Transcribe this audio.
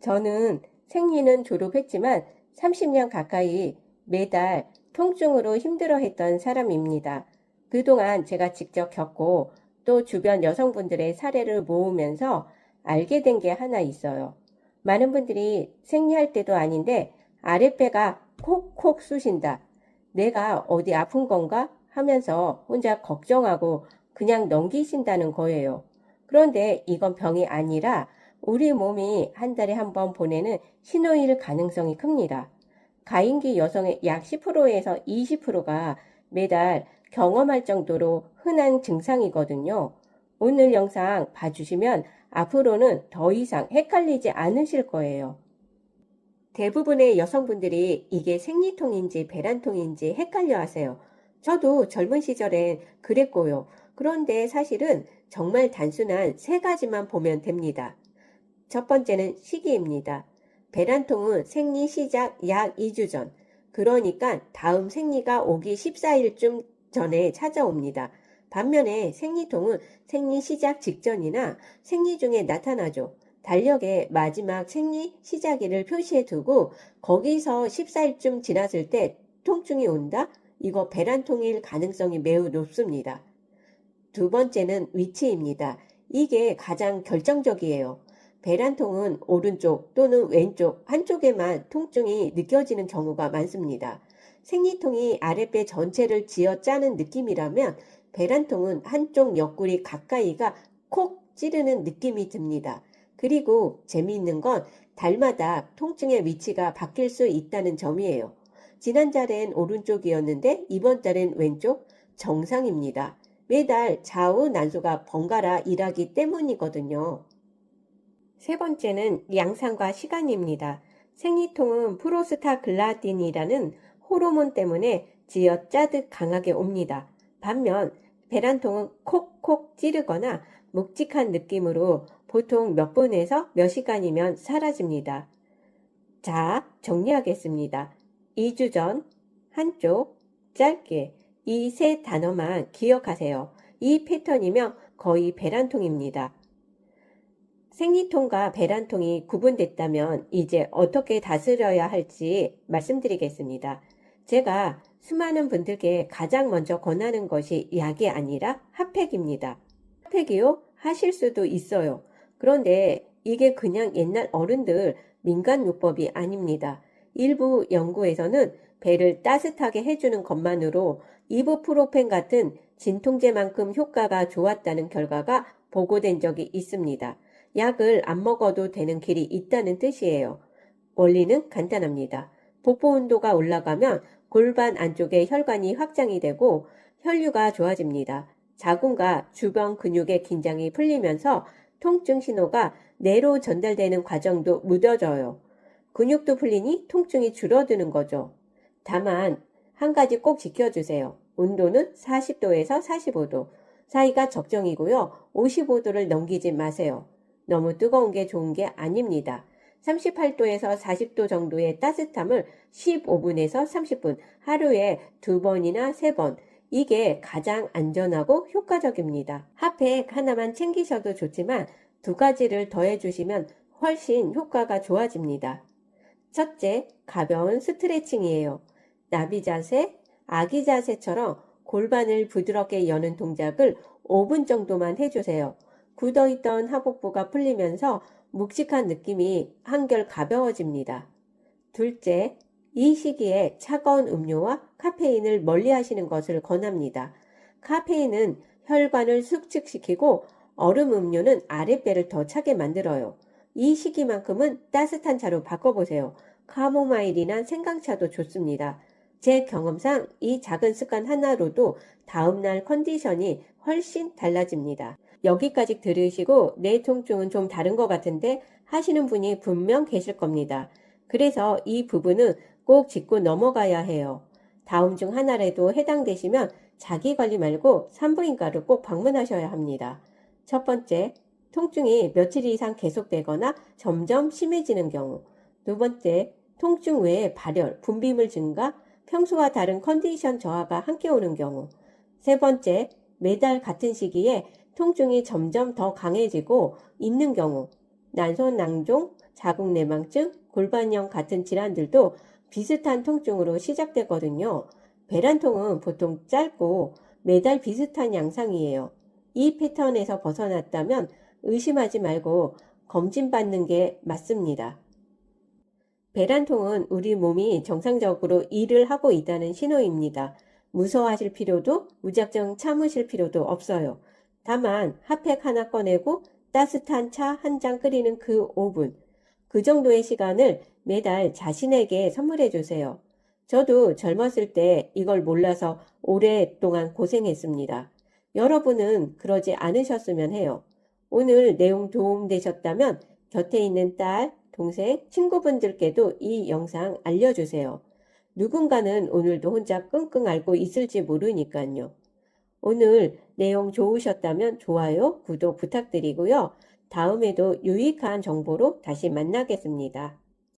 저는 생리는 졸업했지만 30년 가까이 매달 통증으로 힘들어했던 사람입니다. 그동안 제가 직접 겪고 또 주변 여성분들의 사례를 모으면서 알게 된 게 하나 있어요. 많은 분들이 생리할 때도 아닌데 아랫배가 콕콕 쑤신다. 내가 어디 아픈 건가 하면서 혼자 걱정하고 그냥 넘기신다는 거예요. 그런데 이건 병이 아니라 우리 몸이 한 달에 한 번 보내는 신호일 가능성이 큽니다. 가임기 여성의 약 10%에서 20%가 매달 경험할 정도로 흔한 증상이거든요. 오늘 영상 봐주시면 앞으로는 더 이상 헷갈리지 않으실 거예요. 대부분의 여성분들이 이게 생리통인지 배란통인지 헷갈려 하세요. 저도 젊은 시절엔 그랬고요. 그런데 사실은 정말 단순한 세 가지만 보면 됩니다. 첫 번째는 시기입니다. 배란통은 생리 시작 약 2주 전, 그러니까 다음 생리가 오기 14일쯤 전에 찾아옵니다. 반면에 생리통은 생리 시작 직전이나 생리 중에 나타나죠. 달력에 마지막 생리 시작일을 표시해 두고 거기서 14일쯤 지났을 때 통증이 온다? 이거 배란통일 가능성이 매우 높습니다. 두 번째는 위치입니다. 이게 가장 결정적이에요. 배란통은 오른쪽 또는 왼쪽 한쪽에만 통증이 느껴지는 경우가 많습니다. 생리통이 아랫배 전체를 쥐어짜는 느낌이라면 배란통은 한쪽 옆구리 가까이가 콕 찌르는 느낌이 듭니다. 그리고 재미있는 건 달마다 통증의 위치가 바뀔 수 있다는 점이에요. 지난 달엔 오른쪽이었는데 이번 달엔 왼쪽? 정상입니다. 매달 좌우 난소가 번갈아 일하기 때문이거든요. 세 번째는 양상과 시간입니다. 생리통은 프로스타글라딘이라는 호르몬 때문에 쥐어짜듯 강하게 옵니다. 반면 배란통은 콕콕 찌르거나 묵직한 느낌으로 보통 몇 분에서 몇 시간이면 사라집니다. 자, 정리하겠습니다. 2주 전, 한쪽, 짧게 이 세 단어만 기억하세요. 이 패턴이면 거의 배란통입니다. 생리통과 배란통이 구분됐다면 이제 어떻게 다스려야 할지 말씀드리겠습니다. 제가 수많은 분들께 가장 먼저 권하는 것이 약이 아니라 핫팩입니다. 핫팩이요? 하실 수도 있어요. 그런데 이게 그냥 옛날 어른들 민간요법이 아닙니다. 일부 연구에서는 배를 따뜻하게 해주는 것만으로 이부프로펜 같은 진통제만큼 효과가 좋았다는 결과가 보고된 적이 있습니다. 약을 안 먹어도 되는 길이 있다는 뜻이에요. 원리는 간단합니다. 복부 온도가 올라가면 골반 안쪽에 혈관이 확장이 되고 혈류가 좋아집니다. 자궁과 주변 근육의 긴장이 풀리면서 통증 신호가 뇌로 전달되는 과정도 무뎌져요. 근육도 풀리니 통증이 줄어드는 거죠. 다만 한 가지 꼭 지켜주세요. 온도는 40도에서 45도 사이가 적정이고요. 55도를 넘기지 마세요. 너무 뜨거운 게 좋은 게 아닙니다. 38도에서 40도 정도의 따뜻함을 15분에서 30분, 하루에 2번이나 3번, 이게 가장 안전하고 효과적입니다. 핫팩 하나만 챙기셔도 좋지만 2가지를 더해주시면 훨씬 효과가 좋아집니다. 첫째, 가벼운 스트레칭이에요. 나비 자세, 아기 자세처럼 골반을 부드럽게 여는 동작을 5분 정도만 해주세요. 굳어있던 하복부가 풀리면서 묵직한 느낌이 한결 가벼워집니다. 둘째, 이 시기에 차가운 음료와 카페인을 멀리 하시는 것을 권합니다. 카페인은 혈관을 숙축시키고 얼음 음료는 아랫배를 더 차게 만들어요. 이 시기만큼은 따뜻한 차로 바꿔보세요. 카모마일이나 생강차도 좋습니다. 제 경험상 이 작은 습관 하나로도 다음날 컨디션이 훨씬 달라집니다. 여기까지 들으시고 내 통증은 좀 다른 것 같은데 하시는 분이 분명 계실 겁니다. 그래서 이 부분은 꼭 짚고 넘어가야 해요. 다음 중 하나라도 해당되시면 자기관리 말고 산부인과를 꼭 방문하셔야 합니다. 첫 번째, 통증이 며칠 이상 계속되거나 점점 심해지는 경우. 두 번째, 통증 외에 발열, 분비물 증가, 평소와 다른 컨디션 저하가 함께 오는 경우. 세 번째, 매달 같은 시기에 통증이 점점 더 강해지고 있는 경우. 난소 낭종, 자궁내망증, 골반염 같은 질환들도 비슷한 통증으로 시작되거든요. 배란통은 보통 짧고 매달 비슷한 양상이에요. 이 패턴에서 벗어났다면 의심하지 말고 검진받는 게 맞습니다. 배란통은 우리 몸이 정상적으로 일을 하고 있다는 신호입니다. 무서워하실 필요도 무작정 참으실 필요도 없어요. 다만 핫팩 하나 꺼내고 따뜻한 차 한 잔 끓이는 그 5분, 그 정도의 시간을 매달 자신에게 선물해 주세요. 저도 젊었을 때 이걸 몰라서 오랫동안 고생했습니다. 여러분은 그러지 않으셨으면 해요. 오늘 내용 도움되셨다면 곁에 있는 딸, 동생, 친구분들께도 이 영상 알려주세요. 누군가는 오늘도 혼자 끙끙 앓고 있을지 모르니까요. 오늘 내용 좋으셨다면 좋아요, 구독 부탁드리고요. 다음에도 유익한 정보로 다시 만나겠습니다.